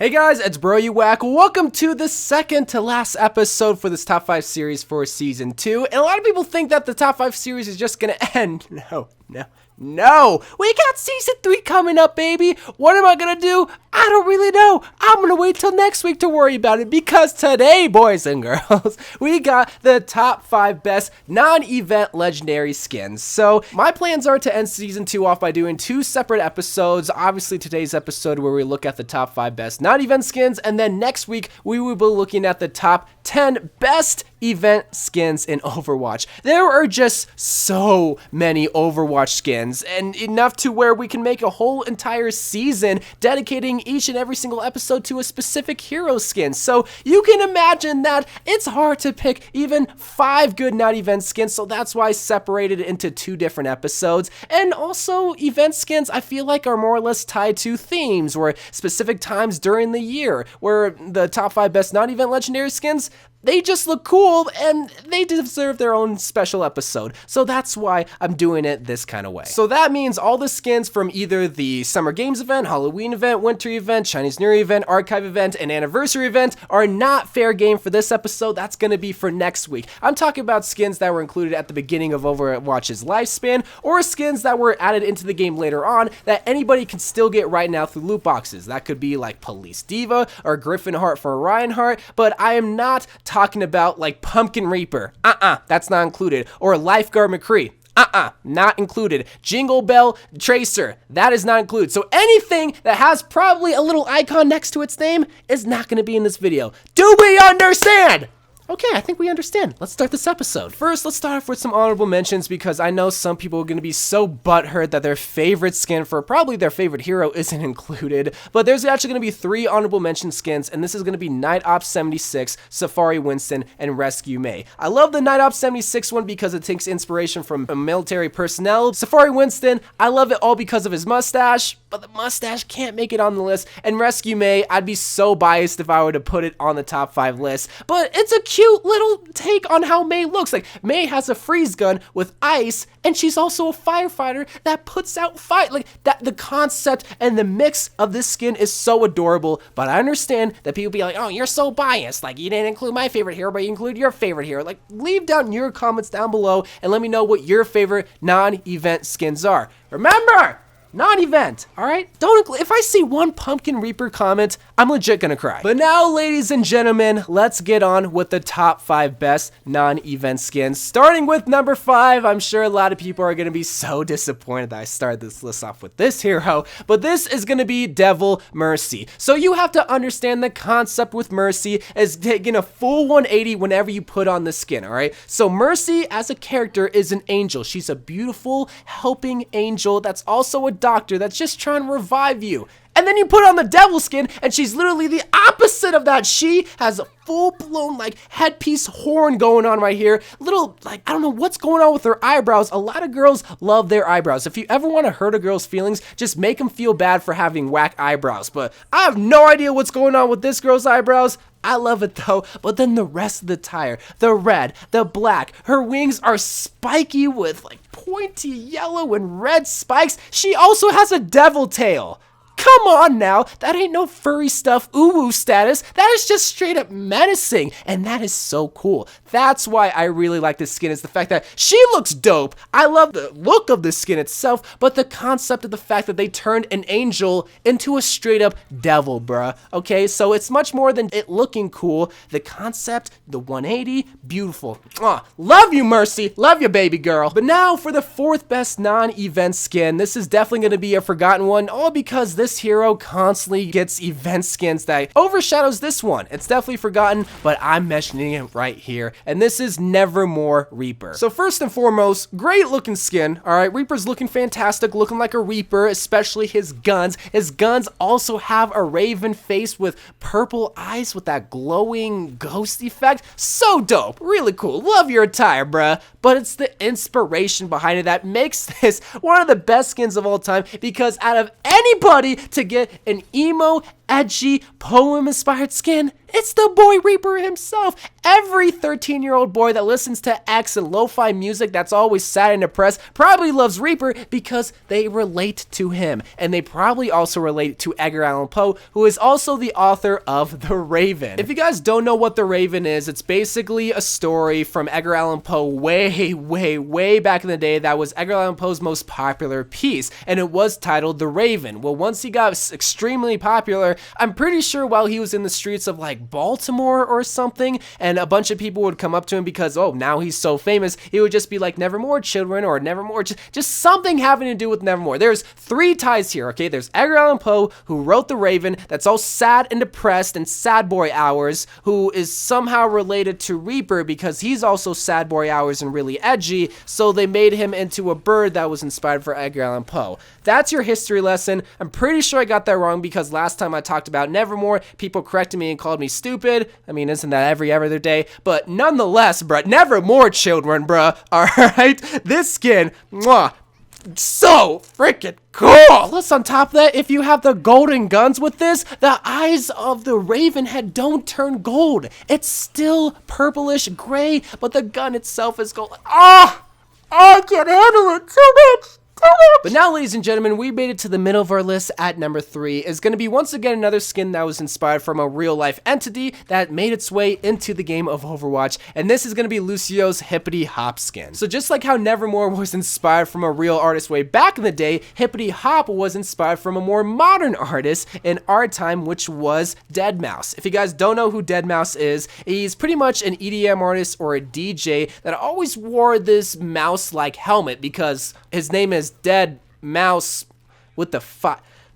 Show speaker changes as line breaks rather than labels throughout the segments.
Hey guys, it's Bro You Whack. Welcome to the second to last episode for this top 5 series for season 2. And a lot of people think that the top 5 series is just gonna end. No, we got season 3 coming up, baby. What am I gonna do? I don't really know. I'm gonna wait till next week to worry about it because today, boys and girls, we got the top 5 best non-event legendary skins. So my plans are to end season 2 off by doing 2 separate episodes. Obviously today's episode where we look at the top 5 best non-event skins, and then next week we will be looking at the top 10 best event skins in Overwatch. There are just so many Overwatch skins, and enough to where we can make a whole entire season dedicating each and every single episode to a specific hero skin. So you can imagine that it's hard to pick even 5 good non-event skins, so that's why I separated it into 2 different episodes. And also event skins I feel like are more or less tied to themes or specific times during the year, where the top 5 best non-event legendary skins, they just look cool and they deserve their own special episode. So that's why I'm doing it this kind of way. So that means all the skins from either the Summer Games event, Halloween event, Winter event, Chinese New Year event, Archive event, and Anniversary event are not fair game for this episode. That's going to be for next week. I'm talking about skins that were included at the beginning of Overwatch's lifespan, or skins that were added into the game later on that anybody can still get right now through loot boxes. That could be like Police Diva or Griffin Heart for Reinhardt, but I am not talking about like Pumpkin Reaper. That's not included. Or Lifeguard McCree. Not included. Jingle Bell Tracer, that is not included. So anything that has probably a little icon next to its name is not going to be in this video. Do we understand? Okay, I think we understand. Let's start this episode. First, let's start off with some honorable mentions because I know some people are going to be so butthurt that their favorite skin for probably their favorite hero isn't included. But there's actually going to be 3 honorable mention skins, and this is going to be Night Ops 76, Safari Winston, and Rescue Mei. I love the Night Ops 76 one because it takes inspiration from military personnel. Safari Winston, I love it all because of his mustache, but the mustache can't make it on the list. And Rescue Mei, I'd be so biased if I were to put it on the top 5 list, but it's a cute little take on how Mei looks. Like, Mei has a freeze gun with ice, and she's also a firefighter that puts out fire. Like, that, the concept and the mix of this skin is so adorable, but I understand that people be like, oh, you're so biased. Like, you didn't include my favorite hero, but you include your favorite hero. Like, leave down your comments down below and let me know what your favorite non-event skins are. Remember, non-event, all right? If I see one Pumpkin Reaper comment, I'm legit gonna cry. But now, ladies and gentlemen, let's get on with the top 5 best non-event skins. Starting with number 5, I'm sure a lot of people are gonna be so disappointed that I started this list off with this hero, but this is gonna be Devil Mercy. So you have to understand the concept with Mercy is taking a full 180 whenever you put on the skin, all right? So Mercy as a character is an angel. She's a beautiful, helping angel that's also a doctor that's just trying to revive you. And then you put on the devil skin and she's literally the opposite of that. She has a full-blown like headpiece horn going on right here. Little, like, I don't know what's going on with her eyebrows. A lot of girls love their eyebrows. If you ever want to hurt a girl's feelings, just make them feel bad for having whack eyebrows. But I have no idea what's going on with this girl's eyebrows. I love it though. But then the rest of the attire, the red, the black, her wings are spiky with like pointy yellow and red spikes. She also has a devil tail. Come on now, that ain't no furry stuff ooh-woo status. That is just straight up menacing, and that is so cool. That's why I really like this skin, is the fact that she looks dope. I love the look of the skin itself, but the concept of the fact that they turned an angel into a straight up devil, bruh. Okay, so it's much more than it looking cool. The concept, the 180, beautiful. Love you, Mercy. Love you, baby girl. But now for the 4th best non-event skin. This is definitely going to be a forgotten one, all because this hero constantly gets event skins that overshadows this one. It's definitely forgotten, but I'm mentioning it right here, and this is Nevermore Reaper. So first and foremost, great looking skin, all right? Reaper's looking fantastic, looking like a Reaper, especially his guns. His guns also have a raven face with purple eyes with that glowing ghost effect. So dope, really cool. Love your attire, bruh. But it's the inspiration behind it that makes this one of the best skins of all time, because out of anybody to get an emo, edgy, poem-inspired skin, It's the boy Reaper himself. Every 13-year-old boy that listens to X and lo-fi music that's always sad and depressed probably loves Reaper because they relate to him. And they probably also relate to Edgar Allan Poe, who is also the author of The Raven. If you guys don't know what The Raven is, it's basically a story from Edgar Allan Poe way back in the day that was Edgar Allan Poe's most popular piece, and it was titled The Raven. Well, once he got extremely popular, I'm pretty sure while he was in the streets of like Baltimore or something, and a bunch of people would come up to him because, oh, now he's so famous, he would just be like, nevermore children, or nevermore, just something having to do with nevermore. There's three ties here, okay? There's Edgar Allan Poe, who wrote The Raven, that's all sad and depressed and sad boy hours, who is somehow related to Reaper because he's also sad boy hours and really edgy, so they made him into a bird that was inspired for Edgar Allan Poe. That's your history lesson. I'm pretty sure I got that wrong because last time I talked about Nevermore, people corrected me and called me stupid. I mean, isn't that every other day? But nonetheless, bruh, Nevermore children, bruh, alright? This skin, mwah, so freaking cool. Plus, on top of that, if you have the golden guns with this, the eyes of the Raven head don't turn gold. It's still purplish gray, but the gun itself is gold. I can't handle it too much. But now, ladies and gentlemen, we made it to the middle of our list at number 3. It's going to be once again another skin that was inspired from a real-life entity that made its way into the game of Overwatch, and this is going to be Lucio's Hippity Hop skin. So just like how Nevermore was inspired from a real artist way back in the day, Hippity Hop was inspired from a more modern artist in our time, which was Deadmau5. If you guys don't know who Deadmau5 is, he's pretty much an EDM artist or a DJ that always wore this mouse-like helmet because his name is Dead Mouse with the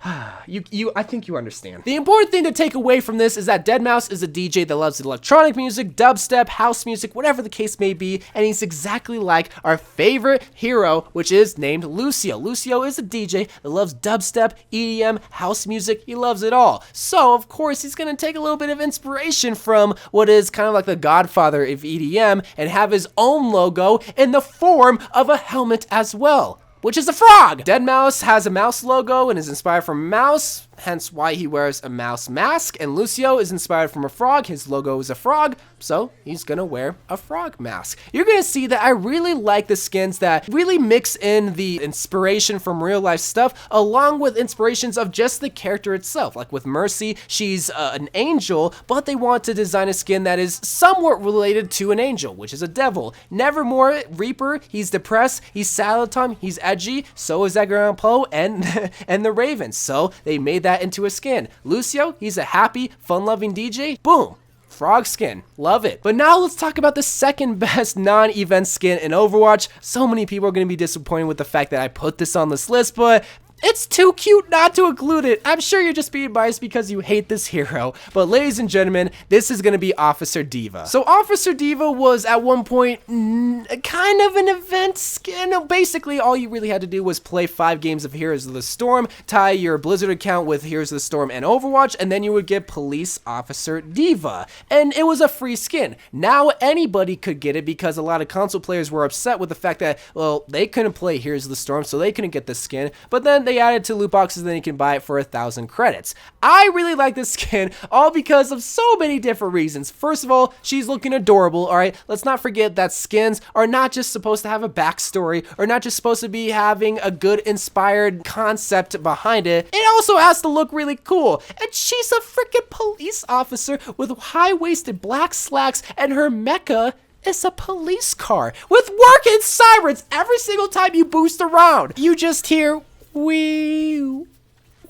I think you understand. The important thing to take away from this is that Deadmau5 is a DJ that loves electronic music, dubstep, house music, whatever the case may be, and he's exactly like our favorite hero, which is named Lucio. Lucio is a DJ that loves dubstep, EDM, house music, he loves it all. So, of course, he's gonna take a little bit of inspiration from what is kind of like the godfather of EDM and have his own logo in the form of a helmet as well, which is a frog. Deadmau5 has a mouse logo and is inspired from a mouse, hence why he wears a mouse mask, and Lucio is inspired from a frog. His logo is a frog, so he's gonna wear a frog mask. You're gonna see that I really like the skins that really mix in the inspiration from real life stuff along with inspirations of just the character itself. Like with Mercy, she's an angel, but they want to design a skin that is somewhat related to an angel, which is a devil. Nevermore, Reaper, he's depressed, he's sad all the time, he's edgy, so is Edgar Allan Poe and, and the Raven, so they made that into a skin. Lucio, he's a happy, fun-loving DJ. Boom. Frog skin. Love it. But now let's talk about the second best non-event skin in Overwatch. So many people are going to be disappointed with the fact that I put this on this list, but it's too cute not to include it. I'm sure you're just being biased because you hate this hero. But ladies and gentlemen, this is going to be Officer D.Va. So Officer D.Va was at one point kind of an event skin. Basically, all you really had to do was play 5 games of Heroes of the Storm, tie your Blizzard account with Heroes of the Storm and Overwatch, and then you would get Police Officer D.Va. And it was a free skin. Now anybody could get it because a lot of console players were upset with the fact that, well, they couldn't play Heroes of the Storm, so they couldn't get this skin. But then they added to loot boxes and then you can buy it for 1,000 credits. I really like this skin, all because of so many different reasons. First of all, she's looking adorable, alright? Let's not forget that skins are not just supposed to have a backstory, or not just supposed to be having a good inspired concept behind it. It also has to look really cool. And she's a freaking police officer with high-waisted black slacks, and her mecha is a police car with working sirens every single time you boost around. You just hear wee.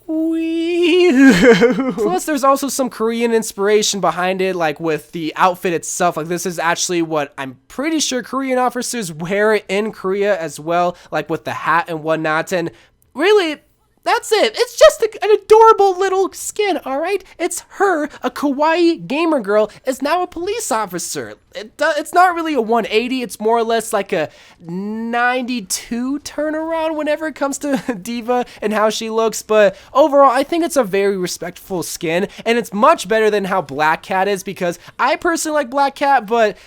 Plus, there's also some Korean inspiration behind it, like with the outfit itself. Like, this is actually what I'm pretty sure Korean officers wear in Korea as well, like with the hat and whatnot. And really, that's it. It's just an adorable little skin, all right? It's her, a kawaii gamer girl, is now a police officer. It's not really a 180. It's more or less like a 92 turnaround whenever it comes to D.Va and how she looks. But overall, I think it's a very respectful skin, and it's much better than how Black Cat is, because I personally like Black Cat, but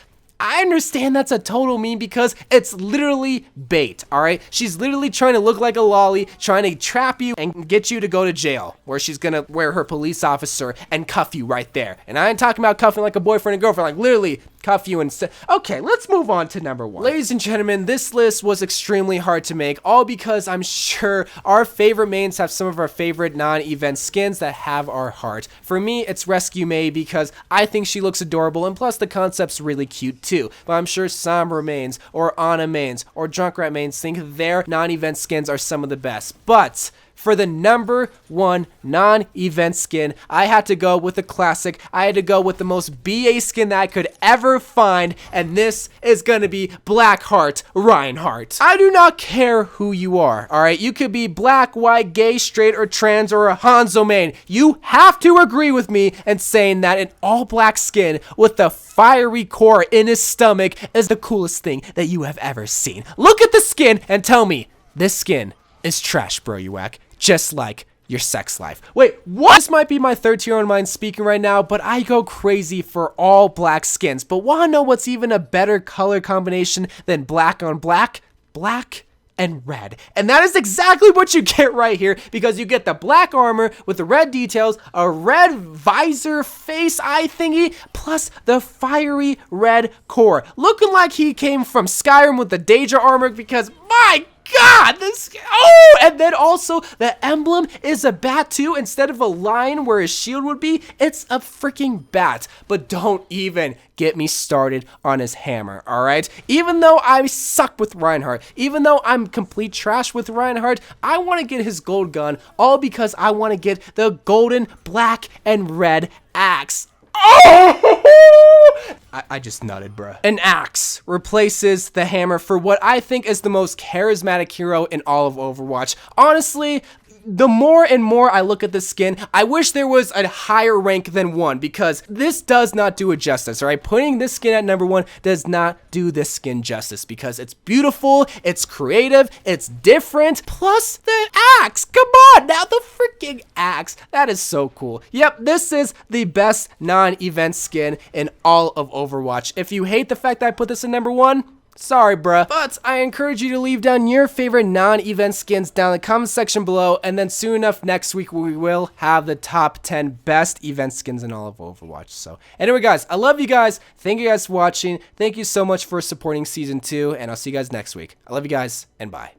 I understand that's a total meme because it's literally bait, alright? She's literally trying to look like a lolly, trying to trap you and get you to go to jail, where she's gonna wear her police officer and cuff you right there. And I ain't talking about cuffing like a boyfriend and girlfriend, like literally cuff you instead. Okay, let's move on to number 1. Ladies and gentlemen, this list was extremely hard to make, all because I'm sure our favorite mains have some of our favorite non-event skins that have our heart. For me, it's Rescue May because I think she looks adorable, and plus the concept's really cute too. But I'm sure Sombra mains, or Ana mains, or Junkrat mains think their non-event skins are some of the best. But for the number 1 non-event skin, I had to go with the classic. I had to go with the most BA skin that I could ever find, and this is gonna be Blackheart Reinhardt. I do not care who you are, alright? You could be black, white, gay, straight, or trans, or a Hanzo main. You have to agree with me in saying that an all-black skin with the fiery core in his stomach is the coolest thing that you have ever seen. Look at the skin and tell me, this skin is trash, bro, you whack. Just like your sex life. Wait, what? This might be my third tier on mind speaking right now, but I go crazy for all black skins. But wanna know what's even a better color combination than black on black? Black and red. And that is exactly what you get right here, because you get the black armor with the red details, a red visor face eye thingy, plus the fiery red core. Looking like he came from Skyrim with the Daedra armor, because my God, this, oh, and then also the emblem is a bat too. Instead of a lion where his shield would be, it's a freaking bat. But don't even get me started on his hammer, all right? Even though I suck with Reinhardt, even though I'm complete trash with Reinhardt, I want to get his gold gun, all because I want to get the golden, black, and red axe. Oh! I just nutted, bruh. An axe replaces the hammer for what I think is the most charismatic hero in all of Overwatch. Honestly, the more and more I look at this skin, I wish there was a higher rank than 1, because this does not do it justice, alright? Putting this skin at number 1 does not do this skin justice, because it's beautiful, it's creative, it's different, plus the axe. Come on, now the freaking axe. That is so cool. Yep, this is the best non-event skin in all of Overwatch. If you hate the fact that I put this in number 1, sorry, bruh. But I encourage you to leave down your favorite non-event skins down in the comment section below, and then soon enough next week we will have the top 10 best event skins in all of Overwatch. So anyway, guys, I love you guys. Thank you guys for watching. Thank you so much for supporting Season 2, and I'll see you guys next week. I love you guys, and bye.